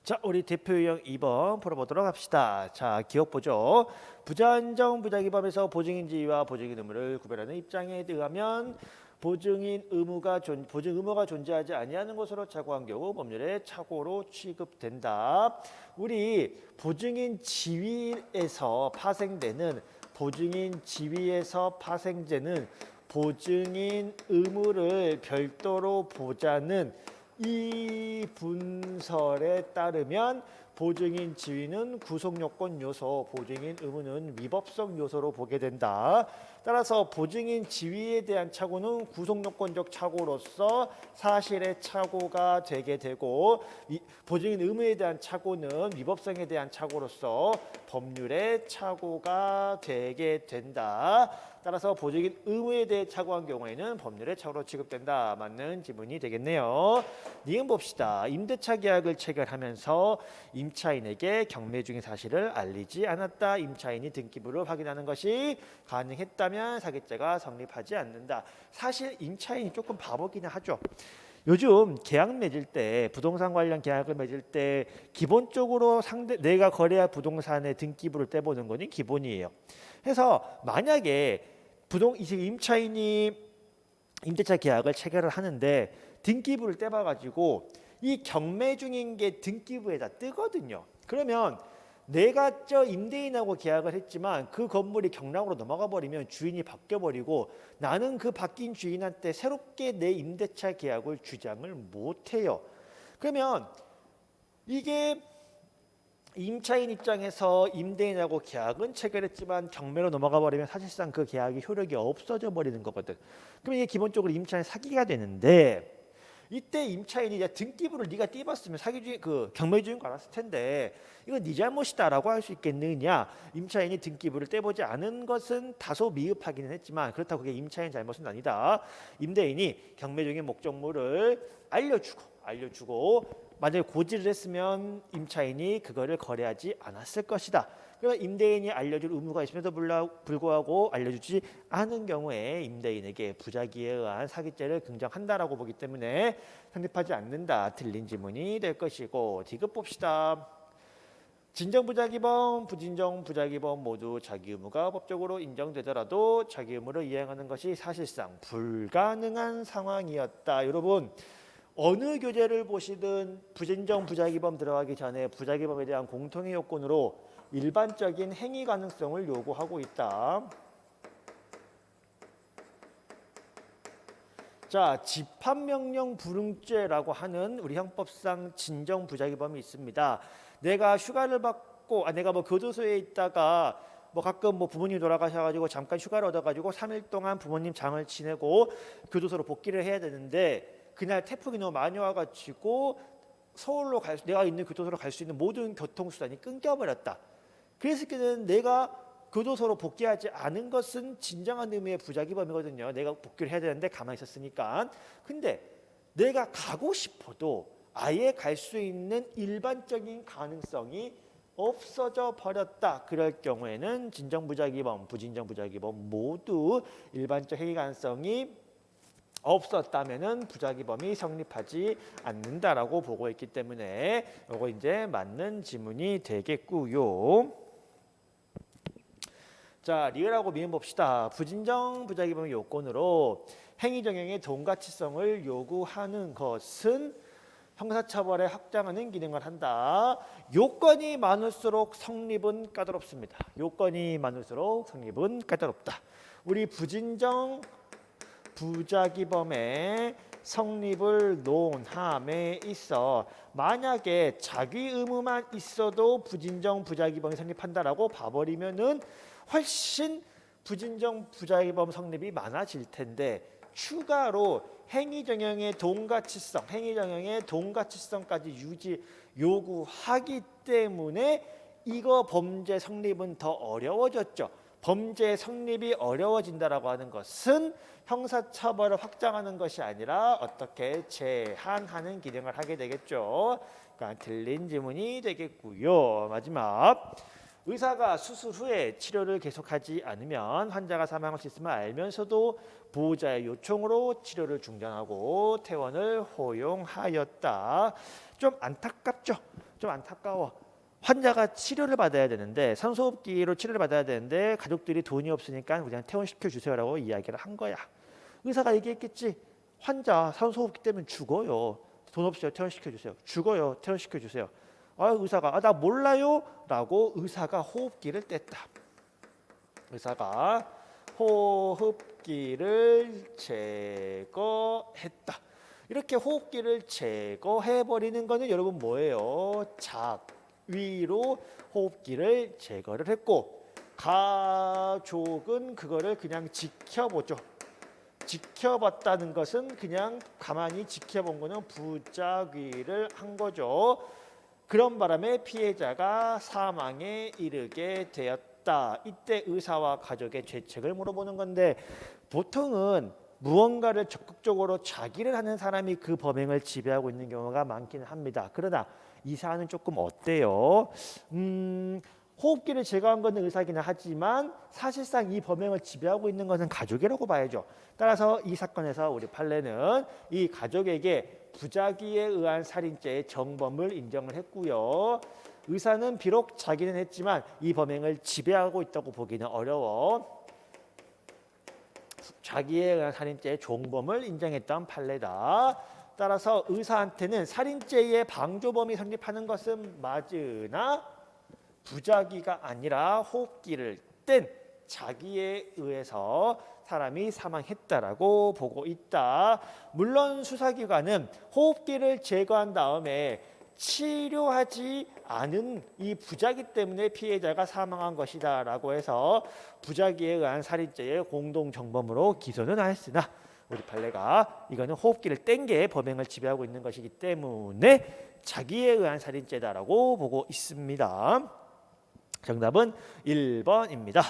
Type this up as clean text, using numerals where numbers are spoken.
자, 우리 대표 유형 2번 풀어보도록 합시다. 자, 기억 보죠. 부자한정 부자기법에서 보증인 지위와 보증인 의무를 구별하는 입장에 의하면 보증 의무가 존재하지 아니하는 것으로 착오한 경우 법률의 착오로 취급된다. 우리 보증인 지위에서 파생되는 보증인 의무를 별도로 보자는 이 분설에 따르면 보증인 지위는 구속요건 요소, 보증인 의무는 위법성 요소로 보게 된다. 따라서 보증인 지위에 대한 착오는 구속요건적 착오로서 사실의 착오가 되게 되고, 보증인 의무에 대한 착오는 위법성에 대한 착오로서 법률의 착오가 되게 된다. 따라서 보증인 의무에 대해 착오한 경우에는 법률의 착오로 취급된다. 맞는 지문이 되겠네요. 니은 봅시다. 임대차 계약을 체결하면서 임차인에게 경매 중인 사실을 알리지 않았다. 임차인이 등기부를 확인하는 것이 가능했다면 사기죄가 성립하지 않는다. 사실 임차인이 조금 바보기는 하죠. 요즘 계약 맺을 때, 부동산 관련 계약을 맺을 때 기본적으로 내가 거래할 부동산의 등기부를 떼보는 것이 기본이에요. 해서 만약에 임차인이 임대차 계약을 체결을 하는데 등기부를 떼봐가지고 이 경매 중인 게 등기부에다 뜨거든요. 그러면 내가 임대인하고 계약을 했지만 그 건물이 경락으로 넘어가 버리면 주인이 바뀌어버리고 나는 그 바뀐 주인한테 새롭게 내 임대차 계약을 주장을 못해요. 그러면 이게 임차인 입장에서 임대인하고 계약은 체결했지만 경매로 넘어가 버리면 사실상 그 계약이 효력이 없어져 버리는 거거든. 그럼 이게 기본적으로 임차인 사기가 되는데, 이때 임차인이 등기부를 네가 띄봤으면 경매주인 거 알았을 텐데 이건 네 잘못이다라고 할 수 있겠느냐. 임차인이 등기부를 떼보지 않은 것은 다소 미흡하기는 했지만 그렇다고 그게 임차인 잘못은 아니다. 임대인이 경매중인 목적물을 알려주고 만약에 고지를 했으면 임차인이 그거를 거래하지 않았을 것이다. 그러면 임대인이 알려줄 의무가 있음에도 불구하고 알려주지 않은 경우에 임대인에게 부작위에 의한 사기죄를 긍정한다라고 보기 때문에 성립하지 않는다. 틀린 지문이 될 것이고, 디귿 봅시다. 진정부작위범, 부진정부작위범 모두 자기 의무가 법적으로 인정되더라도 자기 의무를 이행하는 것이 사실상 불가능한 상황이었다. 여러분, 어느 교재를 보시든 부진정 부작위범 들어가기 전에 부작위범에 대한 공통의 요건으로 일반적인 행위 가능성을 요구하고 있다. 자, 집합명령 불응죄라고 하는 우리 형법상 진정 부작위범이 있습니다. 내가 휴가를 받고 내가 교도소에 있다가 가끔 부모님 돌아가셔가지고 잠깐 휴가를 얻어가지고 3일 동안 부모님 장을 지내고 교도소로 복귀를 해야 되는데 그날 태풍이 너무 많이 와가지고 서울로 내가 있는 교도소로 갈 수 있는 모든 교통수단이 끊겨버렸다. 그랬을 때는 내가 교도소로 복귀하지 않은 것은 진정한 의미의 부작위범이거든요. 내가 복귀를 해야 되는데 가만히 있었으니까. 근데 내가 가고 싶어도 아예 갈 수 있는 일반적인 가능성이 없어져 버렸다. 그럴 경우에는 진정부작위범, 부진정부작위범 모두 일반적 행위 가능성이 없었다면은 부작위범이 성립하지 않는다라고 보고 있기 때문에 이거 이제 맞는 지문이 되겠고요. 자, 리을하고 미음 봅시다. 부진정 부작위범의 요건으로 행위정형의 동가치성을 요구하는 것은 형사처벌에 확장하는 기능을 한다. 요건이 많을수록 성립은 까다롭습니다. 요건이 많을수록 성립은 까다롭다. 우리 부진정 부작위범의 성립을 논함에 있어 만약에 자기 의무만 있어도 부진정 부작위범이 성립한다라고 봐버리면은 훨씬 부진정 부작위범 성립이 많아질 텐데 추가로 행위정형의 동가치성까지 요구하기 때문에 이거 범죄 성립은 더 어려워졌죠. 범죄 성립이 어려워진다라고 하는 것은 형사처벌을 확장하는 것이 아니라 어떻게 제한하는 기능을 하게 되겠죠. 그러니까 틀린 지문이 되겠고요. 마지막, 의사가 수술 후에 치료를 계속하지 않으면 환자가 사망할 수 있음을 알면서도 보호자의 요청으로 치료를 중단하고 퇴원을 허용하였다. 좀 안타깝죠. 좀 안타까워. 환자가 치료를 받아야 되는데 산소호흡기로 치료를 받아야 되는데 가족들이 돈이 없으니까 그냥 퇴원시켜 주세요라고 이야기를 한 거야. 의사가 얘기했겠지. 환자 산소호흡기 때문에 죽어요. 돈 없어요. 퇴원시켜 주세요. 죽어요. 퇴원시켜 주세요. 의사가 나 몰라요 라고 의사가 호흡기를 뗐다. 의사가 호흡기를 제거했다. 이렇게 호흡기를 제거해버리는 거는 여러분 뭐예요? 작위로 호흡기를 제거를 했고 가족은 그거를 그냥 지켜보죠. 지켜봤다는 것은 그냥 가만히 지켜본 거는 부작위를 한 거죠. 그런 바람에 피해자가 사망에 이르게 되었다. 이때 의사와 가족의 죄책을 물어보는 건데 보통은 무언가를 적극적으로 자기를 하는 사람이 그 범행을 지배하고 있는 경우가 많기는 합니다. 그러나 이 사안은 조금 어때요? 호흡기를 제거한 것은 의사이긴 하지만 사실상 이 범행을 지배하고 있는 것은 가족이라고 봐야죠. 따라서 이 사건에서 우리 판례는 이 가족에게 부작위에 의한 살인죄의 정범을 인정을 했고요. 의사는 비록 자기는 했지만 이 범행을 지배하고 있다고 보기는 어려워. 자기에 의한 살인죄의 종범을 인정했던 판례다. 따라서 의사한테는 살인죄의 방조범이 성립하는 것은 맞으나 부작위가 아니라 호흡기를 뗀 자기에 의해서 사람이 사망했다라고 보고 있다. 물론 수사기관은 호흡기를 제거한 다음에 치료하지 않은 이 부작위 때문에 피해자가 사망한 것이다 라고 해서 부작위에 의한 살인죄의 공동정범으로 기소는 하였으나 우리 판례가 이거는 호흡기를 뗀 게 범행을 지배하고 있는 것이기 때문에 자기에 의한 살인죄다라고 보고 있습니다. 정답은 1번입니다.